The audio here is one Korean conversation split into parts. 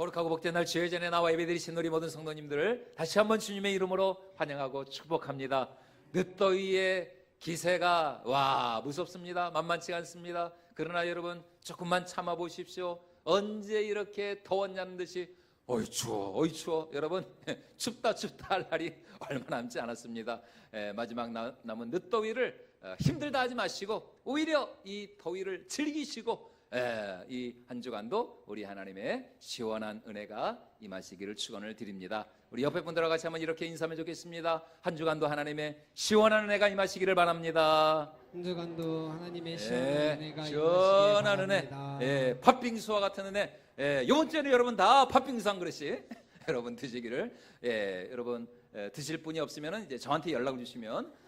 거룩하고 복된 날 주의 전에 나와 예배드리신 우리 모든 성도님들을 다시 한번 주님의 이름으로 환영하고 축복합니다. 늦더위의 기세가 무섭습니다. 만만치 않습니다. 그러나 여러분 조금만 참아 보십시오. 언제 이렇게 더웠냐는 듯이 어이 추워 어이 추워. 여러분 춥다 할 날이 얼마 남지 않았습니다. 마지막 남은 늦더위를 힘들다 하지 마시고 오히려 이 더위를 즐기시고 이 한 주간도 우리 하나님의 시원한 은혜가 임하시기를 축원을 드립니다. 우리 옆에 분들과 같이 한번 이렇게 인사하면 좋겠습니다. 한 주간도 하나님의 시원한 은혜가 임하시기를 바랍니다. 한 주간도 하나님의 시원한 은혜가 시원한 임하시길 바랍니다. 은혜, 팥빙수와 같은 은혜. 이번 주에는 여러분 다 팥빙수 한 그릇씩 여러분 드시기를. 여러분 드실 분이 없으면 이제 저한테 연락 주시면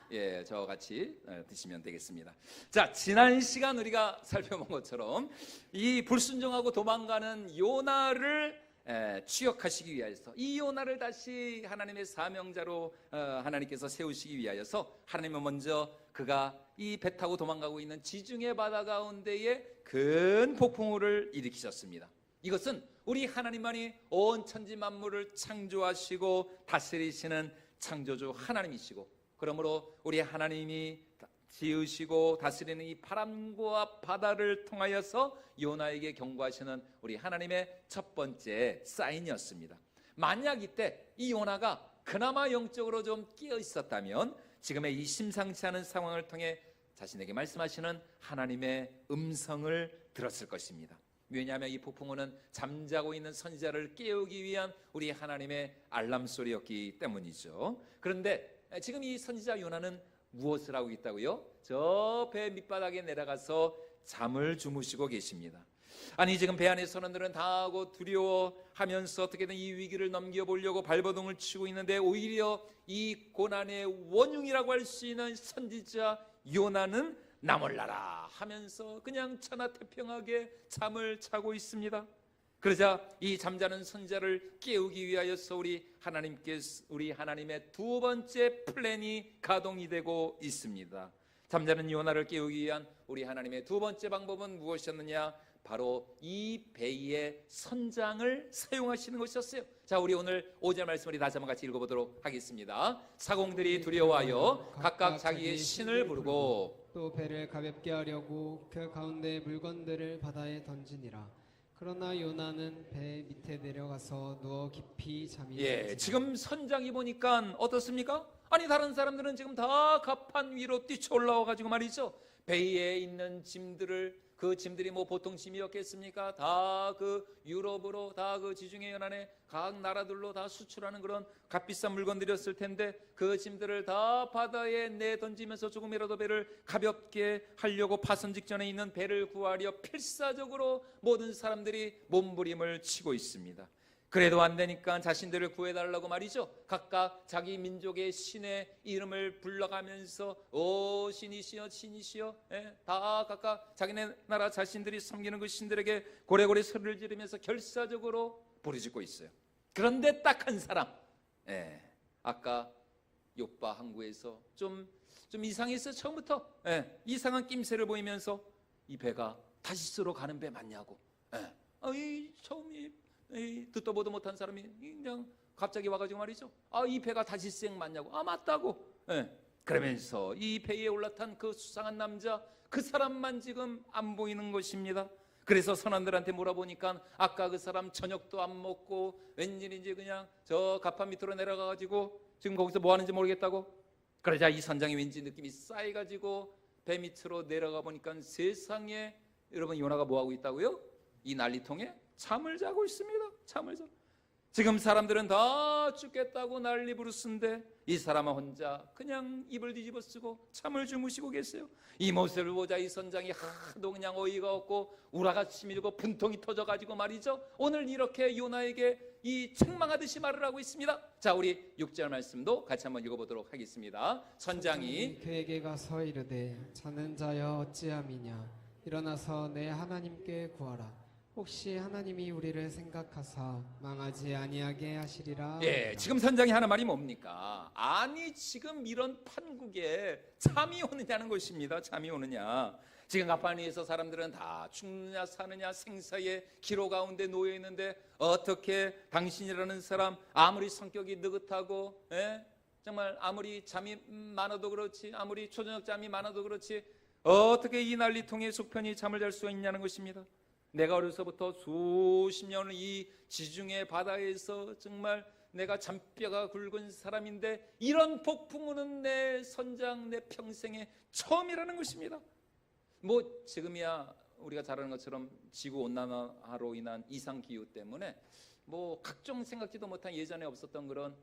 저와 같이 드시면 되겠습니다. 자, 지난 시간 우리가 살펴본 것처럼 이 불순종하고 도망가는 요나를 추격하시기 위하여서, 이 요나를 다시 하나님의 사명자로 하나님께서 세우시기 위하여서 하나님은 먼저 그가 이 배 타고 도망가고 있는 지중해 바다 가운데에 큰 폭풍우를 일으키셨습니다. 이것은 우리 하나님만이 온 천지 만물을 창조하시고 다스리시는 창조주 하나님이시고, 그러므로 우리 하나님이 지으시고 다스리는 이 바람과 바다를 통하여서 요나에게 경고하시는 우리 하나님의 첫 번째 사인이었습니다. 만약 이때 이 요나가 그나마 영적으로 좀 끼어 있었다면 지금의 이 심상치 않은 상황을 통해 자신에게 말씀하시는 하나님의 음성을 들었을 것입니다. 왜냐하면 이 폭풍우는 잠자고 있는 선지자를 깨우기 위한 우리 하나님의 알람 소리였기 때문이죠. 그런데 지금 이 선지자 요나는 무엇을 하고 있다고요? 저 배 밑바닥에 내려가서 잠을 주무시고 계십니다. 아니, 지금 배 안에 선원들은 다 하고 두려워하면서 어떻게든 이 위기를 넘겨보려고 발버둥을 치고 있는데, 오히려 이 고난의 원흉이라고 할 수 있는 선지자 요나는 나몰라라 하면서 그냥 천하태평하게 잠을 자고 있습니다. 그러자 이 잠자는 선지자를 깨우기 위하여서 우리 하나님의 두 번째 플랜이 가동이 되고 있습니다. 잠자는 요나를 깨우기 위한 우리 하나님의 두 번째 방법은 무엇이었느냐? 바로 이 배의 선장을 사용하시는 것이었어요. 자, 우리 오늘 5절 말씀을 다시 한번 같이 읽어보도록 하겠습니다. 사공들이 두려워하여 각각 자기의 신을 부르고 또 배를 가볍게 하려고 그 가운데 물건들을 바다에 던지니라. 그러나 요나는 배 밑에 내려가서 누워 깊이 잠이 들었지라. 지금 선장이 보니까 어떻습니까? 아니, 다른 사람들은 지금 다 갑판 위로 뛰쳐올라와 가지고 말이죠, 배에 있는 짐들을, 그 짐들이 뭐 보통 짐이었겠습니까? 다 그 유럽으로, 다 그 지중해 연안에 각 나라들로 다 수출하는 그런 값비싼 물건들이었을 텐데, 그 짐들을 다 바다에 내던지면서 조금이라도 배를 가볍게 하려고 파선 직전에 있는 배를 구하려 필사적으로 모든 사람들이 몸부림을 치고 있습니다. 그래도 안 되니까 자신들을 구해달라고 말이죠, 각각 자기 민족의 신의 이름을 불러가면서 오 신이시여 신이시여, 다 각각 자기네 나라 자신들이 섬기는 그 신들에게 고래고래 소리를 지르면서 결사적으로 부르짖고 있어요. 그런데 딱 한 사람, 아까 욥바 항구에서 좀 이상했어요. 처음부터 이상한 낌새를 보이면서 이 배가 다시스로 가는 배 맞냐고, 처음이 듣도 보도 못한 사람이 그냥 갑자기 와가지고 말이죠, 이 배가 다시스행 맞냐고, 맞다고. 그러면서 이 배에 올라탄 그 수상한 남자, 그 사람만 지금 안 보이는 것입니다. 그래서 선원들한테 물어보니까 아까 그 사람 저녁도 안 먹고 웬일인지 그냥 저 갑판 밑으로 내려가가지고 지금 거기서 뭐 하는지 모르겠다고. 그러자 이 선장이 왠지 느낌이 쌓여가지고 배 밑으로 내려가 보니까 세상에, 여러분, 요나가 뭐 하고 있다고요? 이 난리통에 잠을 자고 있습니다. 잠을 자. 지금 사람들은 다 죽겠다고 난리 부르스인데 이 사람은 혼자 그냥 입을 뒤집어 쓰고 잠을 주무시고 계세요. 이 모습을 보자 이 선장이 하도 그냥 어이가 없고 우라가 치밀고 분통이 터져가지고 말이죠, 오늘 이렇게 요나에게 이 책망하듯이 말을 하고 있습니다. 자, 우리 6절 말씀도 같이 한번 읽어보도록 하겠습니다. 선장이 그에게 가서 이르되 자는 자여 어찌함이냐, 일어나서 내 하나님께 구하라. 혹시 하나님이 우리를 생각하사 망하지 아니하게 하시리라. 지금 선장이 하는 말이 뭡니까? 아니, 지금 이런 판국에 잠이 오느냐는 것입니다. 잠이 오느냐. 지금 가판위에서 사람들은 다 죽느냐 사느냐 생사의 기로 가운데 놓여 있는데 어떻게 당신이라는 사람 아무리 성격이 느긋하고 정말 아무리 잠이 많아도 그렇지 아무리 초저녁 잠이 많아도 그렇지 어떻게 이 난리통에 속편히 잠을 잘 수가 있냐는 것입니다. 내가 어려서부터 수십 년을 이 지중해 바다에서 정말 내가 잔뼈가 굵은 사람인데 이런 폭풍우는 내 선장 내 평생에 처음이라는 것입니다. 뭐 지금이야 우리가 잘 아는 것처럼 지구 온난화로 인한 이상 기후 때문에 뭐 각종 생각지도 못한 예전에 없었던 그런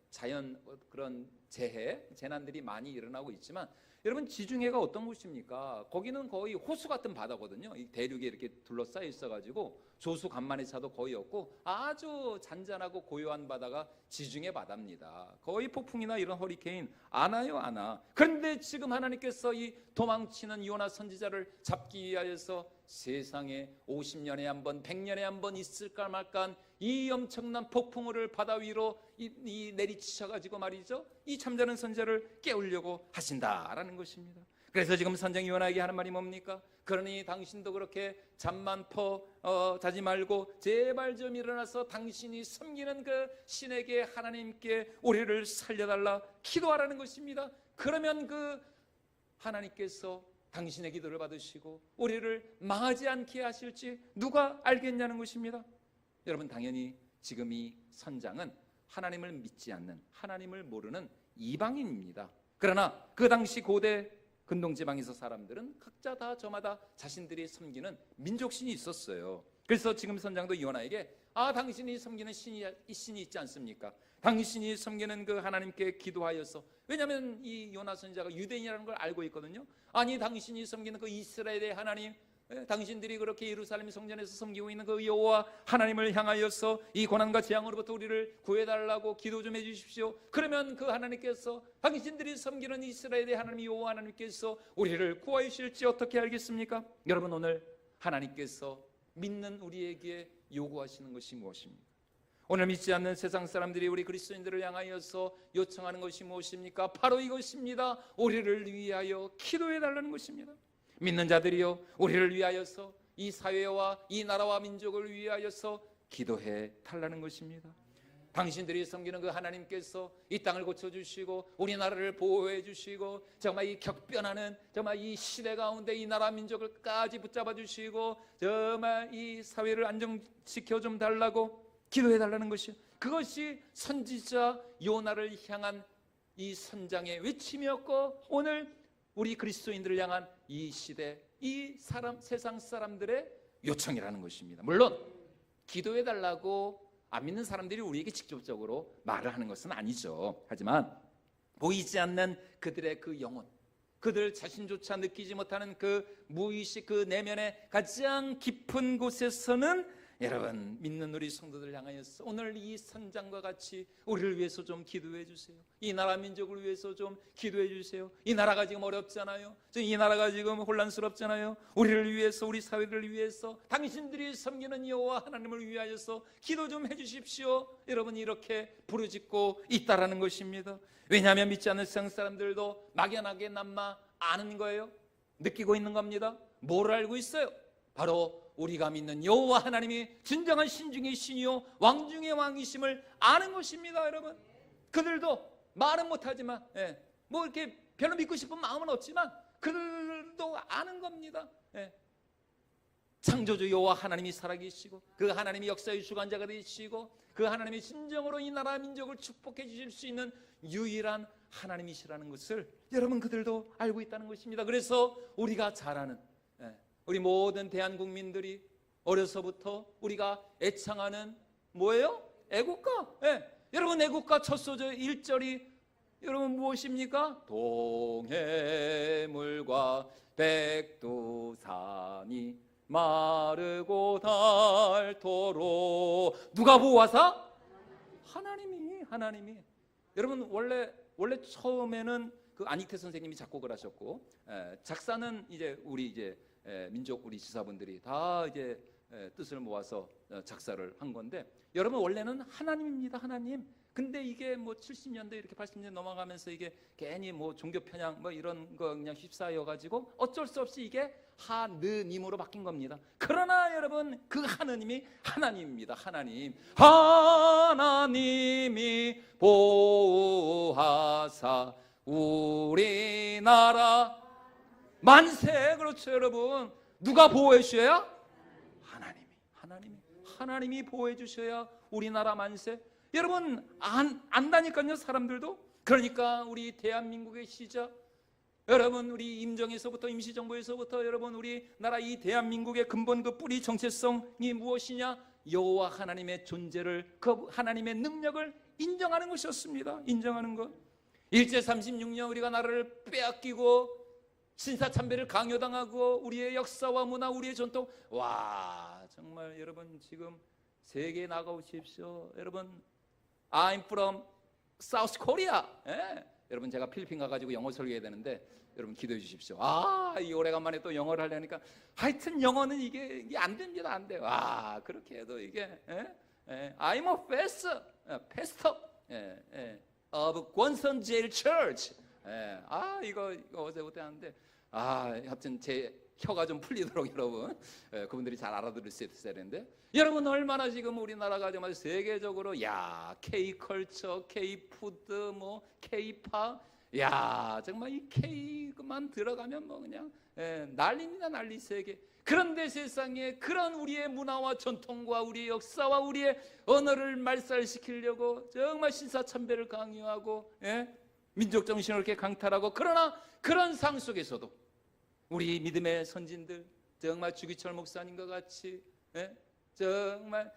자연 그런 재난들이 많이 일어나고 있지만 여러분 지중해가 어떤 곳입니까? 거기는 거의 호수 같은 바다거든요. 이 대륙에 이렇게 둘러싸여 있어가지고 조수 간만의 차도 거의 없고 아주 잔잔하고 고요한 바다가 지중해 바다입니다. 거의 폭풍이나 이런 허리케인 안 와요, 안 와. 그런데 지금 하나님께서 이 도망치는 요나 선지자를 잡기 위하여서 세상에 50년에 한 번, 100년에 한 번 있을까 말까 이 엄청난 폭풍우를 바다 위로 내리치셔가지고 말이죠. 이 잠자는 선지자를 깨우려고 하신다라는 것입니다. 그래서 지금 선장 요나에게 하는 말이 뭡니까? 그러니 당신도 그렇게 잠만 자지 말고 제발 좀 일어나서 당신이 섬기는 그 신에게 하나님께 우리를 살려달라 기도하라는 것입니다. 그러면 그 하나님께서 당신의 기도를 받으시고 우리를 망하지 않게 하실지 누가 알겠냐는 것입니다. 여러분 당연히 지금 이 선장은 하나님을 믿지 않는 하나님을 모르는 이방인입니다. 그러나 그 당시 고대 근동지방에서 사람들은 각자 다 저마다 자신들이 섬기는 민족신이 있었어요. 그래서 지금 선장도 요나에게 당신이 섬기는 신이 있지 않습니까? 당신이 섬기는 그 하나님께 기도하여서, 왜냐하면 이 요나 선지자가 유대인이라는 걸 알고 있거든요. 아니 당신이 섬기는 그 이스라엘의 하나님, 당신들이 그렇게 예루살렘 성전에서 섬기고 있는 그 여호와 하나님을 향하여서 이 고난과 재앙으로부터 우리를 구해달라고 기도 좀 해주십시오. 그러면 그 하나님께서 당신들이 섬기는 이스라엘의 하나님 여호와 하나님께서 우리를 구하여 주실지 어떻게 알겠습니까? 여러분 오늘 하나님께서 믿는 우리에게 요구하시는 것이 무엇입니까? 오늘 믿지 않는 세상 사람들이 우리 그리스도인들을 향하여서 요청하는 것이 무엇입니까? 바로 이것입니다. 우리를 위하여 기도해 달라는 것입니다. 믿는 자들이요 우리를 위하여서 이 사회와 이 나라와 민족을 위하여서 기도해 달라는 것입니다. 당신들이 섬기는 그 하나님께서 이 땅을 고쳐주시고 우리나라를 보호해 주시고 정말 이 격변하는 정말 이 시대 가운데 이 나라 민족을까지 붙잡아 주시고 정말 이 사회를 안정시켜 좀 달라고 기도해 달라는 것이, 그것이 선지자 요나를 향한 이 선장의 외침이었고 오늘 우리 그리스도인들을 향한 이 시대 이 세상 사람들의 요청이라는 것입니다. 물론 기도해 달라고 안 믿는 사람들이 우리에게 직접적으로 말을 하는 것은 아니죠. 하지만 보이지 않는 그들의 그 영혼, 그들 자신조차 느끼지 못하는 그 무의식, 그 내면의 가장 깊은 곳에서는 여러분 믿는 우리 성도들 향하여서 오늘 이 선장과 같이 우리를 위해서 좀 기도해 주세요. 이 나라 민족을 위해서 좀 기도해 주세요. 이 나라가 지금 어렵잖아요. 이 나라가 지금 혼란스럽잖아요. 우리를 위해서, 우리 사회를 위해서 당신들이 섬기는 여호와 하나님을 위하여서 기도 좀 해주십시오. 여러분 이렇게 부르짖고 있다라는 것입니다. 왜냐하면 믿지 않는 세상 사람들도 막연하게 남마 아는 거예요. 느끼고 있는 겁니다. 뭘 알고 있어요? 바로 우리가 믿는 여호와 하나님이 진정한 신 중의 신이요 왕 중의 왕이심을 아는 것입니다. 여러분 그들도 말은 못하지만 뭐 이렇게 별로 믿고 싶은 마음은 없지만 그들도 아는 겁니다. 창조주 여호와 하나님이 살아계시고 그 하나님이 역사의 주관자가 되시고 그 하나님이 진정으로 이 나라 민족을 축복해 주실 수 있는 유일한 하나님이시라는 것을 여러분 그들도 알고 있다는 것입니다. 그래서 우리가 잘 아는 우리 모든 대한국민들이 어려서부터 우리가 애창하는 뭐예요? 애국가. 여러분 애국가 첫 소절 1절이 여러분 무엇입니까? 동해물과 백두산이 마르고 닳도록. 누가 보호하사? 하나님이. 여러분 원래 처음에는 그 안익태 선생님이 작곡을 하셨고 작사는 이제 우리 민족 우리 지사분들이 다 이제 뜻을 모아서 작사를 한 건데, 여러분 원래는 하나님입니다. 하나님. 근데 이게 뭐 70년대 이렇게 80년대 넘어가면서 이게 괜히 뭐 종교 편향 뭐 이런 거 그냥 휩싸여 가지고 어쩔 수 없이 이게 하느님으로 바뀐 겁니다. 그러나 여러분 그 하느님이 하나님입니다. 하나님. 하나님이 보호하사 우리나라 만세. 그렇죠, 여러분. 누가 보호해 주셔야? 하나님이 보호해 주셔야 우리나라 만세. 여러분 안다니까요, 사람들도. 그러니까 우리 대한민국의 시작, 여러분 우리 임정에서부터 임시정부에서부터 여러분 우리나라 이 대한민국의 근본 그 뿌리 정체성이 무엇이냐? 여호와 하나님의 존재를, 그 하나님의 능력을 인정하는 것이었습니다. 인정하는 것. 일제 36년 우리가 나라를 빼앗기고 신사참배를 강요당하고 우리의 역사와 문화, 우리의 전통, 와 정말 여러분 지금 세계에 나가보십시오. 여러분 I'm from South Korea. 예? 여러분 제가 필리핀 가가지고 영어 설교해야 되는데 여러분 기도해 주십시오. 이 오래간만에 또 영어를 하려니까 하여튼 영어는 이게 안 됩니다. 안 돼요. 그렇게 해도 이게 I'm a pastor of 권선 제일 Church. 이거 어제부터 하는데 하여튼 제 혀가 좀 풀리도록 여러분 그분들이 잘 알아들을 수 있어야 되는데, 여러분 얼마나 지금 우리나라가 정말 세계적으로 K컬처, K푸드, 뭐 K팝, 정말 이 K만 들어가면 뭐 그냥 난리입니다. 난리 세계. 그런데 세상에 그런 우리의 문화와 전통과 우리의 역사와 우리의 언어를 말살시키려고 정말 신사참배를 강요하고 민족 정신을 이렇게 강탈하고, 그러나 그런 상 속에서도 우리 믿음의 선진들, 정말 주기철 목사님과 같이 정말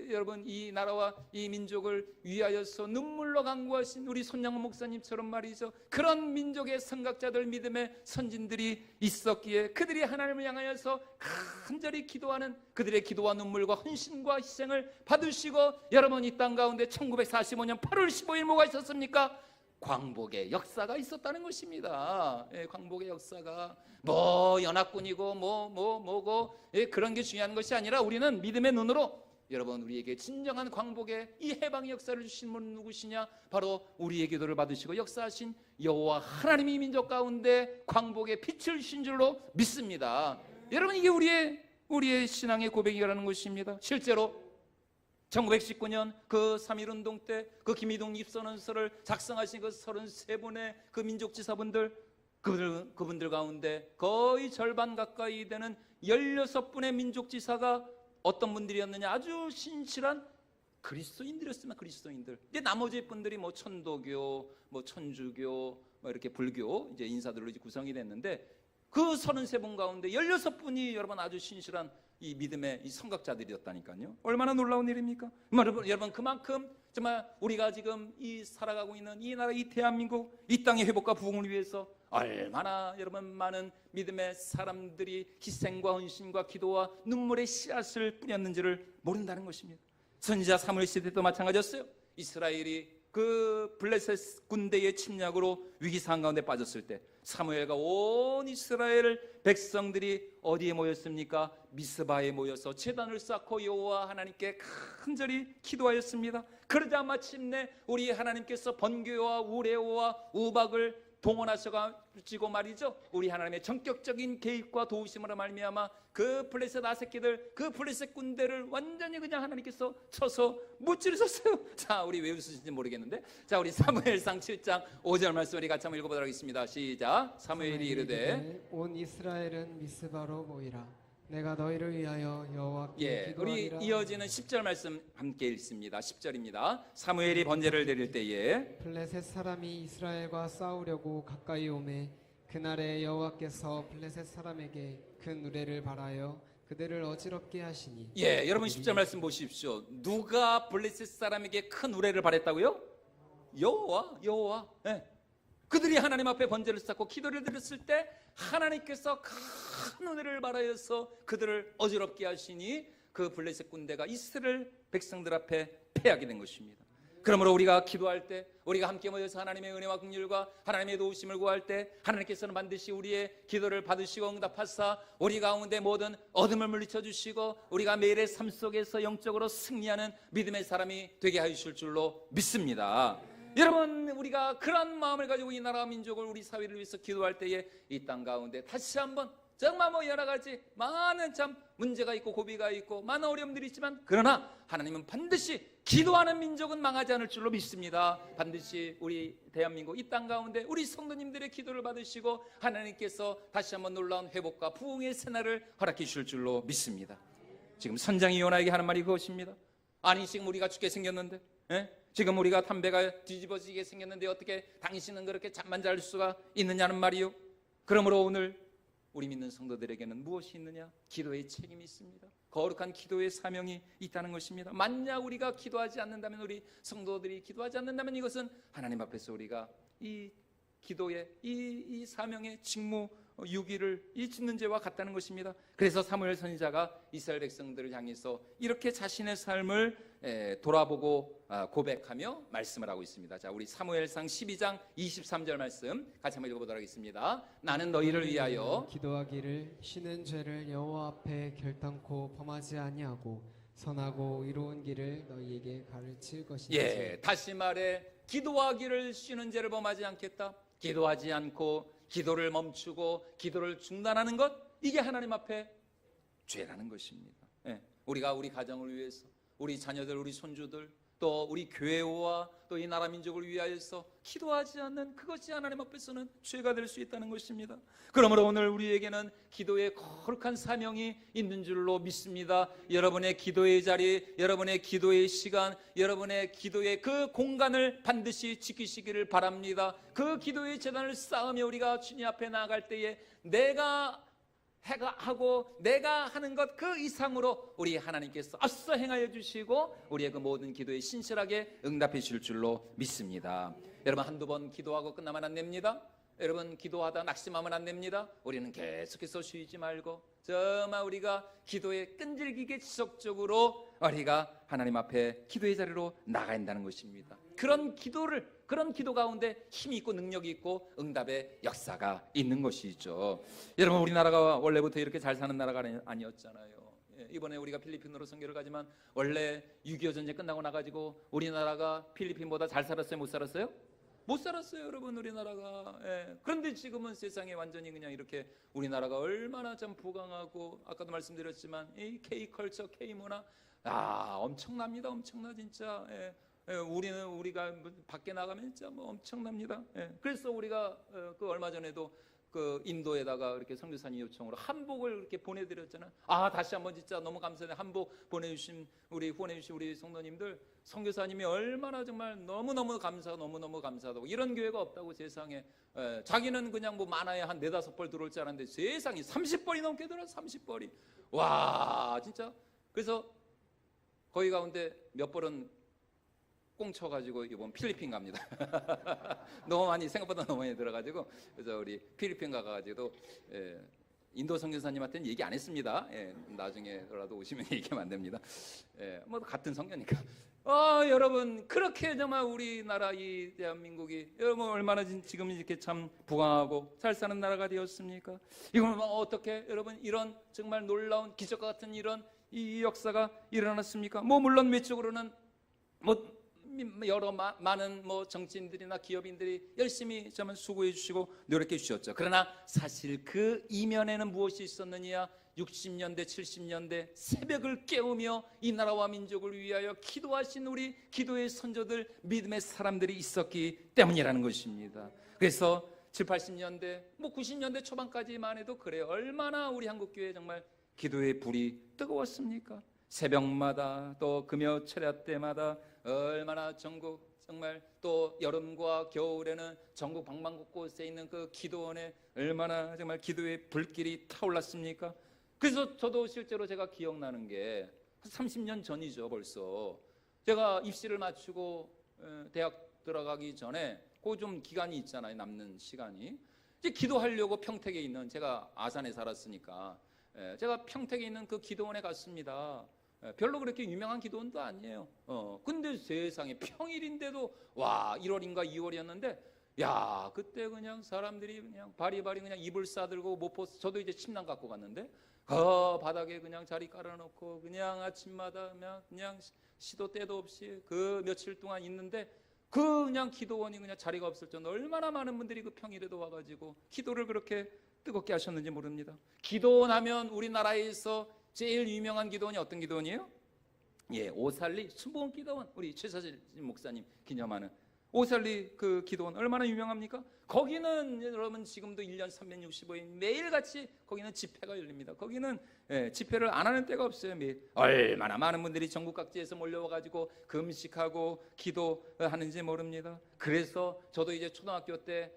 여러분 이 나라와 이 민족을 위하여서 눈물로 간구하신 우리 손양원 목사님처럼 말이죠, 그런 민족의 선각자들, 믿음의 선진들이 있었기에 그들이 하나님을 향하여서 간절히 기도하는 그들의 기도와 눈물과 헌신과 희생을 받으시고, 여러분 이 땅 가운데 1945년 8월 15일 뭐가 있었습니까? 광복의 역사가 있었다는 것입니다. 광복의 역사가 뭐 연합군이고 뭐고 그런 게 중요한 것이 아니라, 우리는 믿음의 눈으로 여러분 우리에게 진정한 광복의 이 해방의 역사를 주신 분은 누구시냐? 바로 우리의 기도를 받으시고 역사하신 여호와 하나님이 민족 가운데 광복의 빛을 주신 줄로 믿습니다. 여러분 이게 우리의 신앙의 고백이라는 것입니다. 실제로 1919년 그 3.1운동 때 그 김이동 입선언서를 작성하신 그 33분의 그 민족지사분들, 그분들 가운데 거의 절반 가까이 되는 16분의 민족지사가 어떤 분들이었느냐? 아주 신실한 그리스도인들이었습니다. 그리스도인들. 이제 나머지 분들이 뭐 천도교, 뭐 천주교, 뭐 이렇게 불교 이제 인사들로 이제 구성이 됐는데, 그 33분 가운데 16분이 여러분 아주 신실한 이 믿음의 이 선각자들이었다니까요. 얼마나 놀라운 일입니까? 여러분 그만큼 정말 우리가 지금 이 살아가고 있는 이 나라, 이 대한민국, 이 땅의 회복과 부흥을 위해서 얼마나 여러분 많은 믿음의 사람들이 희생과 헌신과 기도와 눈물의 씨앗을 뿌렸는지를 모른다는 것입니다. 선지자 사무엘 시대도 마찬가지였어요. 이스라엘이 그 블레셋 군대의 침략으로 위기상황 가운데 빠졌을 때 사무엘과 온 이스라엘 백성들이 어디에 모였습니까? 미스바에 모여서 제단을 쌓고 여호와 하나님께 간절히 기도하였습니다. 그러자 마침내 우리 하나님께서 번개와 우레오와 우박을 동원하셔가지고 말이죠, 우리 하나님의 전격적인 개입과 도우심으로 말미암아 그 블레셋 아새끼들, 그 블레셋 군대를 완전히 그냥 하나님께서 쳐서 무찌르셨어요. 자, 우리 왜 웃으신지 모르겠는데, 자, 우리 사무엘상 7장 5절 말씀 우리 같이 한번 읽어보도록 하겠습니다. 시작. 사무엘이 이르되 온 이스라엘은 미스바로 모이라. 내가 너희를 위하여 여호와께 기도하리라. 우리 이어지는 10절 말씀 함께 읽습니다. 10절입니다. 사무엘이 번제를 드릴 때에 블레셋 사람이 이스라엘과 싸우려고 가까이 오매 그날에 여호와께서 블레셋 사람에게 큰 우레를 발하여 그들을 어지럽게 하시니. 여러분 10절 말씀 보십시오. 누가 블레셋 사람에게 큰 우레를 발했다고요? 여호와. 그들이 하나님 앞에 번제를 쌓고 기도를 드렸을 때 하나님께서 큰 은혜를 발하여서 그들을 어지럽게 하시니 그 블레셋 군대가 이스라엘 백성들 앞에 패하게 된 것입니다. 그러므로 우리가 기도할 때, 우리가 함께 모여서 하나님의 은혜와 긍휼과 하나님의 도우심을 구할 때 하나님께서는 반드시 우리의 기도를 받으시고 응답하사 우리 가운데 모든 어둠을 물리쳐 주시고 우리가 매일의 삶 속에서 영적으로 승리하는 믿음의 사람이 되게 하실 줄로 믿습니다. 여러분, 우리가 그런 마음을 가지고 이 나라와 민족을, 우리 사회를 위해서 기도할 때에 이 땅 가운데 다시 한번 정말 뭐 여러 가지 많은 참 문제가 있고 고비가 있고 많은 어려움들이 있지만, 그러나 하나님은 반드시 기도하는 민족은 망하지 않을 줄로 믿습니다. 반드시 우리 대한민국 이 땅 가운데 우리 성도님들의 기도를 받으시고 하나님께서 다시 한번 놀라운 회복과 부흥의 새날을 허락해 주실 줄로 믿습니다. 지금 선장이 요나에게 하는 말이 그것입니다. 아니, 지금 우리가 죽게 생겼는데, 지금 우리가 담배가 뒤집어지게 생겼는데 어떻게 당신은 그렇게 잠만 잘 수가 있느냐는 말이요. 그러므로 오늘 우리 믿는 성도들에게는 무엇이 있느냐? 기도의 책임이 있습니다. 거룩한 기도의 사명이 있다는 것입니다. 만약 우리가 기도하지 않는다면, 우리 성도들이 기도하지 않는다면, 이것은 하나님 앞에서 우리가 이 기도의 이 사명의 직무 유기를 짓는 죄와 같다는 것입니다. 그래서 사무엘 선지자가 이스라엘 백성들을 향해서 이렇게 자신의 삶을 돌아보고 고백하며 말씀을 하고 있습니다. 자, 우리 사무엘상 12장 23절 말씀 같이 한번 읽어보도록 하겠습니다. 나는 너희를 위하여 기도하기를 쉬는 죄를 여호와 앞에 결단코 범하지 아니하고 선하고 의로운 길을 너희에게 가르칠 것이지. 다시 말해, 기도하기를 쉬는 죄를 범하지 않겠다. 기도하지 않고 기도를 멈추고 기도를 중단하는 것, 이게 하나님 앞에 죄라는 것입니다. 우리가 우리 가정을 위해서, 우리 자녀들, 우리 손주들, 또 우리 교회와 또 이 나라 민족을 위하여서 기도하지 않는 그것이 하나님 앞에서는 죄가 될 수 있다는 것입니다. 그러므로 오늘 우리에게는 기도의 거룩한 사명이 있는 줄로 믿습니다. 여러분의 기도의 자리, 여러분의 기도의 시간, 여러분의 기도의 그 공간을 반드시 지키시기를 바랍니다. 그 기도의 재단을 쌓으며 우리가 주님 앞에 나아갈 때에 내가 하고 내가 하는 것 그 이상으로 우리 하나님께서 앞서 행하여 주시고 우리의 그 모든 기도에 신실하게 응답해 주실 줄로 믿습니다. 여러분, 한두 번 기도하고 끝나면 안 됩니다. 여러분, 기도하다 낙심하면 안 됩니다. 우리는 계속해서 쉬지 말고 정말 우리가 기도에 끈질기게 지속적으로 우리가 하나님 앞에 기도의 자리로 나가야 한다는 것입니다. 그런 기도 가운데 힘이 있고 능력이 있고 응답의 역사가 있는 것이죠. 여러분, 우리나라가 원래부터 이렇게 잘 사는 나라가 아니었잖아요. 이번에 우리가 필리핀으로 선교를 가지만 원래 6.25 전쟁 끝나고 나가지고 우리나라가 필리핀보다 잘 살았어요? 못 살았어요? 못 살았어요, 여러분, 우리나라가. 그런데 지금은 세상에 완전히 그냥 이렇게 우리나라가 얼마나 참 부강하고, 아까도 말씀드렸지만 이 K컬처, K문화, 엄청납니다. 엄청나 진짜. 우리가 밖에 나가면 진짜 뭐 엄청납니다. 그래서 우리가 그 얼마 전에도 그 인도에다가 이렇게 선교사님 요청으로 한복을 이렇게 보내드렸잖아요. 다시 한번 진짜 너무 감사해요. 한복 보내주신 후원해주신 우리 성도님들, 선교사님이 얼마나 정말 너무너무 감사하다고. 이런 교회가 없다고 세상에. 자기는 그냥 뭐 많아야 한 4-5벌 들어올 줄 알았는데 세상에 30벌이 넘게 들어요. 30벌이. 와, 진짜. 그래서 거기 가운데 몇 벌은 꽁쳐가지고 이번 필리핀 갑니다. 너무 많이, 생각보다 너무 많이 들어가지고, 그래서 우리 필리핀 가가지고 인도 선교사님한테는 얘기 안 했습니다. 나중에라도 오시면 얘기하면 안 됩니다. 뭐 같은 성교니까. 여러분, 그렇게 정말 우리나라 이 대한민국이 여러분 얼마나 지금 이렇게 참 부강하고 잘 사는 나라가 되었습니까? 이걸 어떻게 여러분 이런 정말 놀라운 기적과 같은 이런 이 역사가 일어났습니까? 뭐 물론 외적으로는 뭐 여러 많은 뭐 정치인들이나 기업인들이 열심히 정말 수고해 주시고 노력해 주셨죠. 그러나 사실 그 이면에는 무엇이 있었느냐? 60년대 70년대 새벽을 깨우며 이 나라와 민족을 위하여 기도하신 우리 기도의 선조들, 믿음의 사람들이 있었기 때문이라는 것입니다. 그래서 7, 80년대 뭐 90년대 초반까지만 해도 그래요. 얼마나 우리 한국교회 정말 기도의 불이 뜨거웠습니까? 새벽마다 또 금요 철야 때마다 얼마나 전국 정말 또 여름과 겨울에는 전국 방방곳곳에 있는 그 기도원에 얼마나 정말 기도의 불길이 타올랐습니까? 그래서 저도 실제로 제가 기억나는 게 30년 전이죠. 벌써 제가 입시를 마치고 대학 들어가기 전에 그 좀 기간이 있잖아요. 남는 시간이. 이제 기도하려고 평택에 있는, 제가 아산에 살았으니까 제가 평택에 있는 그 기도원에 갔습니다. 별로 그렇게 유명한 기도원도 아니에요. 근데 세상에 평일인데도 와 1월인가 2월이었는데 야 그때 그냥 사람들이 그냥 바리바리 그냥 이불 싸들고 모포 저도 이제 침낭 갖고 갔는데 그 바닥에 그냥 자리 깔아놓고 그냥 아침마다 그냥 시도 때도 없이 그 며칠 동안 있는데 그 그냥 기도원이 그냥 자리가 없을 정도 얼마나 많은 분들이 그 평일에도 와가지고 기도를 그렇게 뜨겁게 하셨는지 모릅니다. 기도원 하면 우리나라에서 제일 유명한 기도원이 어떤 기도원이에요? 예, 오살리 순복음 기도원. 우리 최사실 목사님 기념하는 오살리 그 기도원 얼마나 유명합니까? 거기는 여러분 지금도 1년 365일 매일같이 거기는 집회가 열립니다. 거기는 집회를 안 하는 때가 없어요. 매일 얼마나 많은 분들이 전국 각지에서 몰려와가지고 금식하고 기도하는지 모릅니다. 그래서 저도 이제 초등학교 때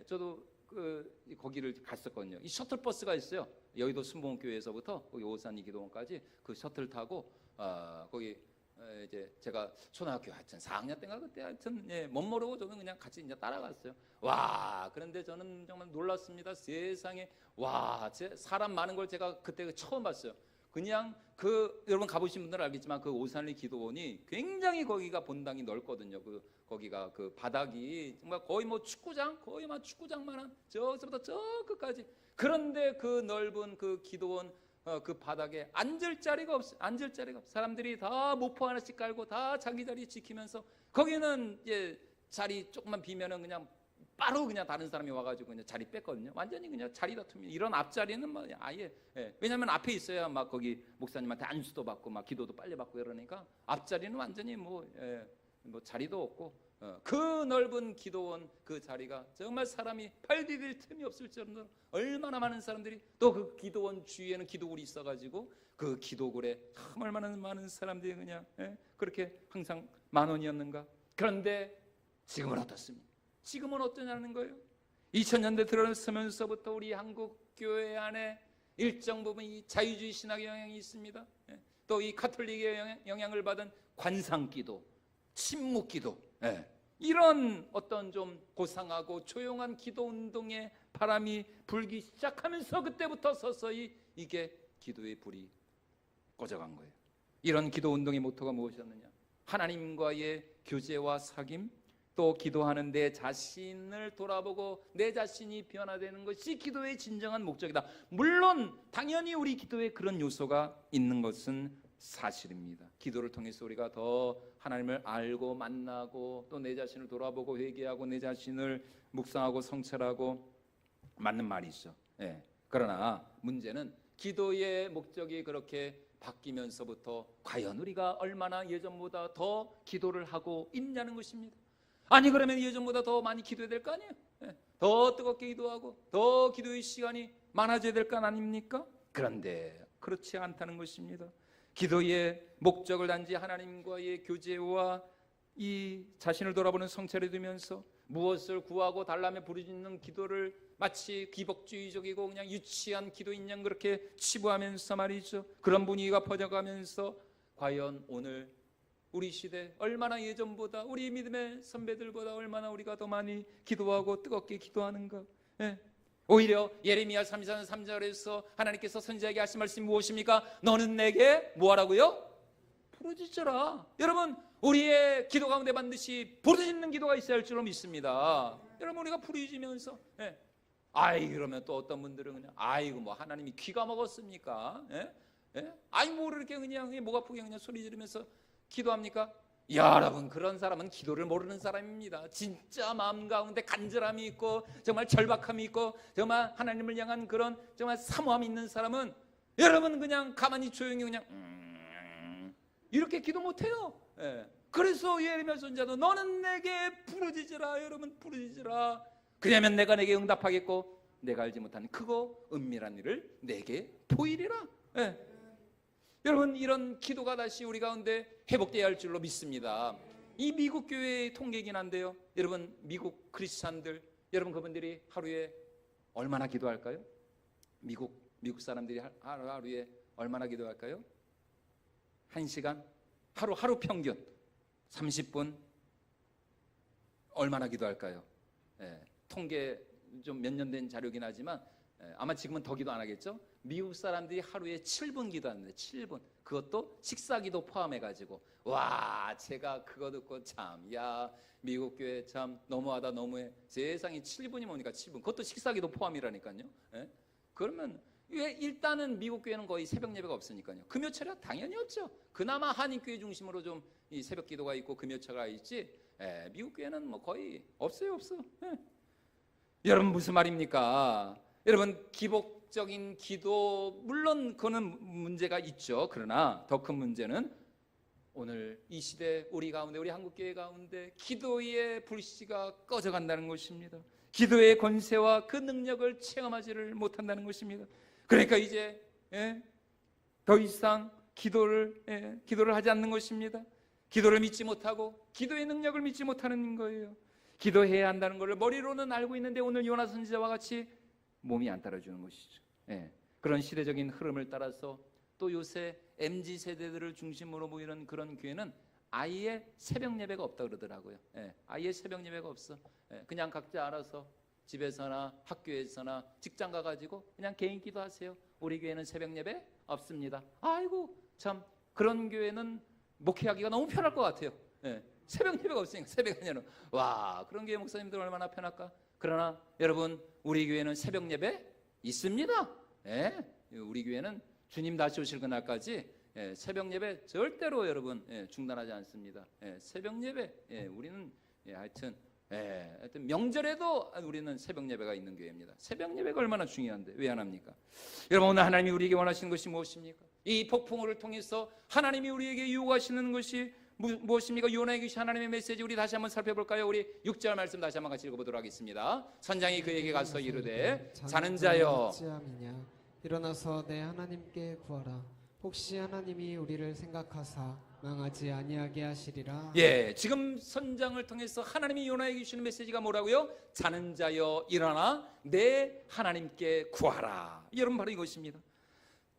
저도 거기를 갔었거든요. 이 셔틀버스가 있어요. 여의도 순복음교회에서부터 거기 오산리 기도원까지 그 셔틀 타고 거기 이제 제가 초등학교 하여튼 4학년 때인가 그때 하여튼 못 모르고 저는 그냥 같이 이제 따라갔어요. 와 그런데 저는 정말 놀랐습니다. 세상에 와 사람 많은 걸 제가 그때 처음 봤어요. 그냥 여러분 가보신 분들은 알겠지만 그 오산리 기도원이 굉장히 거기가 본당이 넓거든요. 거기가 그 바닥이 정말 거의 뭐 거의 막 축구장만한 저기서부터 저 끝까지. 그런데 그 넓은 그 기도원 그 바닥에 앉을 자리가 없어. 사람들이 다 모포 하나씩 깔고 다 자기 자리 지키면서 거기는 이제 자리 조금만 비면은 그냥 바로 그냥 다른 사람이 와가지고 그냥 자리 뺐거든요. 완전히 그냥 자리 다툼이. 이런 앞자리는 뭐 아예 왜냐하면 앞에 있어야 막 거기 목사님한테 안수도 받고 막 기도도 빨리 받고 이러니까 앞자리는 완전히 뭐 자리도 없고 그 넓은 기도원 그 자리가 정말 사람이 팔 디딜 틈이 없을 정도로 얼마나 많은 사람들이 또 그 기도원 주위에는 기도굴이 있어가지고 그 기도굴에 참 얼마나 많은 사람들이 그냥 그렇게 항상 만원이었는가. 그런데 지금은 어떻습니까? 지금은 어떠냐는 거예요. 2000년대 들어서면서부터 우리 한국 교회 안에 일정 부분 이 자유주의 신학의 영향이 있습니다. 또 이 카톨릭의 영향을 받은 관상기도, 침묵기도, 이런 어떤 좀 고상하고 조용한 기도 운동의 바람이 불기 시작하면서 그때부터 서서히 이게 기도의 불이 꺼져간 거예요. 이런 기도 운동의 모토가 무엇이었느냐? 하나님과의 교제와 사귐, 또 기도하는 내 자신을 돌아보고 내 자신이 변화되는 것이 기도의 진정한 목적이다. 물론 당연히 우리 기도에 그런 요소가 있는 것은 사실입니다. 기도를 통해서 우리가 더 하나님을 알고 만나고 또 내 자신을 돌아보고 회개하고 내 자신을 묵상하고 성찰하고 맞는 말이죠. 그러나 문제는 기도의 목적이 그렇게 바뀌면서부터 과연 우리가 얼마나 예전보다 더 기도를 하고 있냐는 것입니다. 아니 그러면 예전보다 더 많이 기도해야 될 거 아니에요? 더 뜨겁게 기도하고 더 기도의 시간이 많아져야 될 거 아닙니까? 그런데 그렇지 않다는 것입니다. 기도의 목적을 단지 하나님과의 교제와 이 자신을 돌아보는 성찰에 두면서 무엇을 구하고 달라며 부르짖는 기도를 마치 기복주의적이고 그냥 유치한 기도인 양 그렇게 치부하면서 말이죠. 그런 분위기가 퍼져가면서 과연 오늘 우리 시대 얼마나 예전보다 우리 믿음의 선배들보다 얼마나 우리가 더 많이 기도하고 뜨겁게 기도하는가. 오히려 예레미야 33장 3절에서 하나님께서 선지자에게 하신 말씀이 무엇입니까? 너는 내게 뭐하라고요? 부르짖어라. 여러분 우리의 기도 가운데 반드시 부르짖는 기도가 있어야 할 줄로 믿습니다. 여러분 우리가 부르짖으면서 그러면 또 어떤 분들은 그냥 아이고 뭐 하나님이 귀가 먹었습니까? 아이 뭐 이렇게 그냥 목 아프게 그냥 소리 지르면서 기도합니까? 여러분 그런 사람은 기도를 모르는 사람입니다. 진짜 마음 가운데 간절함이 있고 정말 절박함이 있고 정말 하나님을 향한 그런 정말 사모함이 있는 사람은 여러분 그냥 가만히 조용히 그냥 이렇게 기도 못해요. 그래서 예레미야 선지자도 너는 내게 부르짖으라. 여러분 부르짖으라. 그러면 내가 내게 응답하겠고 내가 알지 못하는 크고 은밀한 일을 내게 보이리라. 여러분 이런 기도가 다시 우리 가운데 회복되어야 할 줄로 믿습니다. 이 미국 교회의 통계이긴 한데요, 여러분 미국 크리스찬들 여러분 그분들이 하루에 얼마나 기도할까요? 미국 사람들이 하루에 얼마나 기도할까요? 1시간? 하루 평균 30분 얼마나 기도할까요? 통계 좀 몇 년 된 자료긴 하지만 아마 지금은 더 기도 안 하겠죠? 미국 사람들이 하루에 7분 기도하는데 7분. 그것도 식사기도 포함해가지고 와 제가 그거 듣고 참 야 미국 교회 참 너무하다 너무해. 세상에 7분이 뭡니까 7분. 그것도 식사기도 포함이라니까요. 예? 그러면 왜 일단은 미국 교회는 거의 새벽 예배가 없으니까요. 금요철야 당연히 없죠. 그나마 한인교회 중심으로 좀 이 새벽 기도가 있고 금요철가 있지. 미국 교회는 뭐 거의 없어요 없어. 여러분 무슨 말입니까? 여러분 기복적인 기도 물론 그거는 문제가 있죠. 그러나 더 큰 문제는 오늘 이 시대 우리 가운데 우리 한국교회 가운데 기도의 불씨가 꺼져간다는 것입니다. 기도의 권세와 그 능력을 체험하지를 못한다는 것입니다. 그러니까 이제 더 이상 기도를 하지 않는 것입니다. 기도를 믿지 못하고 기도의 능력을 믿지 못하는 거예요. 기도해야 한다는 것을 머리로는 알고 있는데 오늘 요나 선지자와 같이 몸이 안 따라주는 것이죠. 그런 시대적인 흐름을 따라서 또 요새 MZ세대들을 중심으로 모이는 그런 교회는 아예 새벽 예배가 없다 그러더라고요. 아예 새벽 예배가 없어. 그냥 각자 알아서 집에서나 학교에서나 직장 가가지고 그냥 개인 기도하세요. 우리 교회는 새벽 예배 없습니다. 아이고 참 그런 교회는 목회하기가 너무 편할 것 같아요. 새벽 예배가 없으니까 새벽 아니라 와 그런 교회 목사님들 얼마나 편할까. 그러나 여러분 우리 교회는 새벽 예배 있습니다. 우리 교회는 주님 다시 오실 그날까지 새벽 예배 절대로 여러분 중단하지 않습니다. 새벽 예배 우리는 하여튼 명절에도 우리는 새벽 예배가 있는 교회입니다. 새벽 예배가 얼마나 중요한데 왜 안 합니까? 여러분 오늘 하나님이 우리에게 원하시는 것이 무엇입니까? 이 폭풍우를 통해서 하나님이 우리에게 유혹하시는 것이 무엇입니까? 요나에게 주신 하나님의 메시지 우리 다시 한번 살펴볼까요? 우리 6절 말씀 다시 한번 같이 읽어보도록 하겠습니다. 선장이 그에게 가서 이르되 자는 자여 어찌함이냐 일어나서 내 하나님께 구하라. 혹시 하나님이 우리를 생각하사 망하지 아니하게 하시리라. 지금 선장을 통해서 하나님이 요나에게 주시는 메시지가 뭐라고요? 자는 자여 일어나 내 하나님께 구하라. 여러분 바로 이것입니다.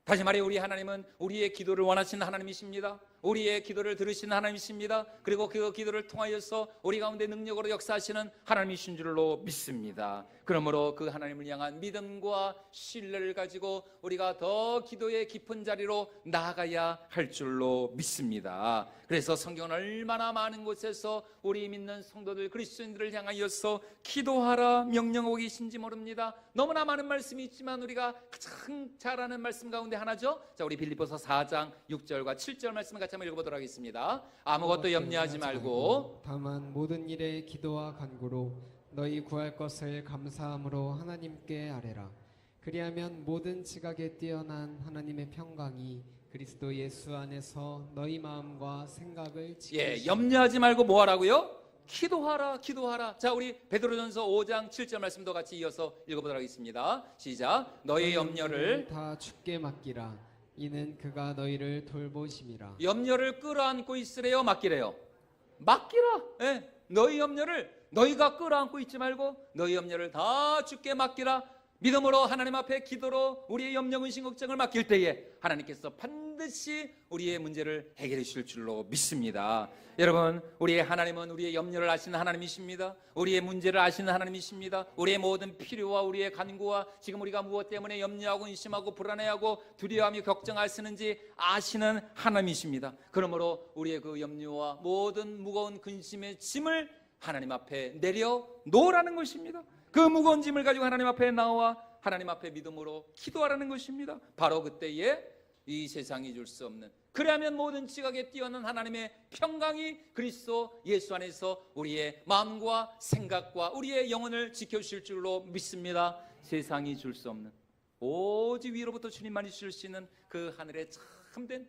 다시 말해 우리 하나님은 우리의 기도를 원하시는 하나님이십니다. 우리의 기도를 들으시는 하나님이십니다. 그리고 그 기도를 통하여서 우리 가운데 능력으로 역사하시는 하나님이신 줄로 믿습니다. 그러므로 그 하나님을 향한 믿음과 신뢰를 가지고 우리가 더 기도의 깊은 자리로 나아가야 할 줄로 믿습니다. 그래서 성경은 얼마나 많은 곳에서 우리 믿는 성도들 그리스도인들을 향하여서 기도하라 명령하고 계신지 모릅니다. 너무나 많은 말씀이 있지만 우리가 가장 잘 아는 말씀 가운데 하나죠. 자, 우리 빌립보서 4장 6절과 7절 말씀을 같이 한번 읽어보도록 하겠습니다. 아무것도 염려하지 말고 다만 모든 일에 기도와 간구로 너희 구할 것을 감사함으로 하나님께 아뢰라. 그리하면 모든 지각에 뛰어난 하나님의 평강이 그리스도 예수 안에서 너희 마음과 생각을 지키시리라. 염려하지 말고 뭐 하라고요? 기도하라 기도하라. 자, 우리 베드로전서 5장 7절 말씀도 같이 이어서 읽어보도록 하겠습니다. 시작. 너희 염려를 다 주께 맡기라. 이는 그가 너희를 돌보심이라. 염려를 끌어안고 있으래요 맡기래요? 맡기라. 너희 염려를 너희가 끌어안고 있지 말고 너희 염려를 다 주께 맡기라. 믿음으로 하나님 앞에 기도로 우리의 염려 근심 걱정을 맡길 때에 하나님께서 반드시 우리의 문제를 해결해 주실 줄로 믿습니다. 여러분 우리의 하나님은 우리의 염려를 아시는 하나님이십니다. 우리의 문제를 아시는 하나님이십니다. 우리의 모든 필요와 우리의 간구와 지금 우리가 무엇 때문에 염려하고 근심하고 불안해하고 두려워하며 걱정하시는지 아시는 하나님이십니다. 그러므로 우리의 그 염려와 모든 무거운 근심의 짐을 하나님 앞에 내려 놓으라는 것입니다. 그 무거운 짐을 가지고 하나님 앞에 나와 하나님 앞에 믿음으로 기도하라는 것입니다. 바로 그때에 이 세상이 줄 수 없는 그래야면 모든 지각에 뛰어난 하나님의 평강이 그리스도 예수 안에서 우리의 마음과 생각과 우리의 영혼을 지켜주실 줄로 믿습니다. 세상이 줄 수 없는 오직 위로부터 주님만이 주실 수 있는 그 하늘의 참된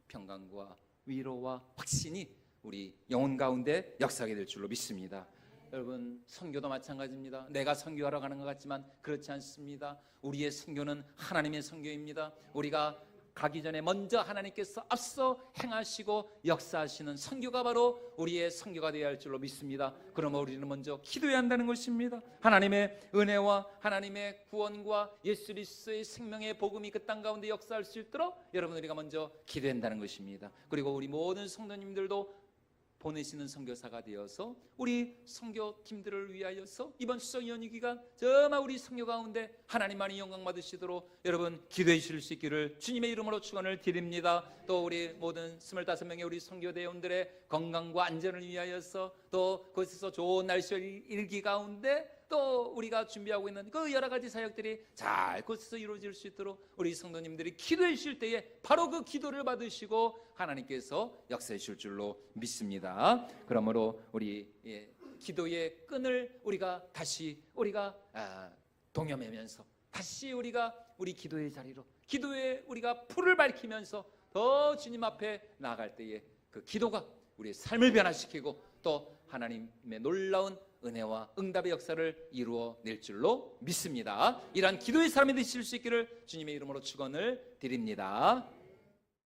평강과 위로와 확신이 우리 영혼 가운데 역사하게 될 줄로 믿습니다. 여러분 선교도 마찬가지입니다. 내가 선교하러 가는 것 같지만 그렇지 않습니다. 우리의 선교는 하나님의 선교입니다. 우리가 가기 전에 먼저 하나님께서 앞서 행하시고 역사하시는 선교가 바로 우리의 선교가 되어야 할 줄로 믿습니다. 그러면 우리는 먼저 기도해야 한다는 것입니다. 하나님의 은혜와 하나님의 구원과 예수 그리스도의 생명의 복음이 그 땅 가운데 역사할 수 있도록 여러분 우리가 먼저 기도한다는 것입니다. 그리고 우리 모든 성도님들도 보내시는 선교사가 되어서 우리 선교팀들을 위하여서 이번 수석 연휴 기간 정말 우리 선교 가운데 하나님만이 영광 받으시도록 여러분 기도해 주실 수 있기를 주님의 이름으로 축원을 드립니다. 또 우리 모든 25명의 우리 선교대원들의 건강과 안전을 위하여서 또 그곳에서 좋은 날씨를 일기 가운데 또 우리가 준비하고 있는 그 여러 가지 사역들이 잘 그곳에서 이루어질 수 있도록 우리 성도님들이 기도해 주실 때에 바로 그 기도를 받으시고 하나님께서 역사해 주실 줄로 믿습니다. 그러므로 우리 기도의 끈을 우리가 다시 동여매면서 다시 우리가 우리 기도의 자리로 기도에 우리가 불을 밝히면서 더 주님 앞에 나아갈 때에 그 기도가 우리의 삶을 변화시키고 또 하나님의 놀라운 은혜와 응답의 역사를 이루어 낼 줄로 믿습니다. 이러한 기도의 사람이 되실 수 있기를 주님의 이름으로 축원을 드립니다.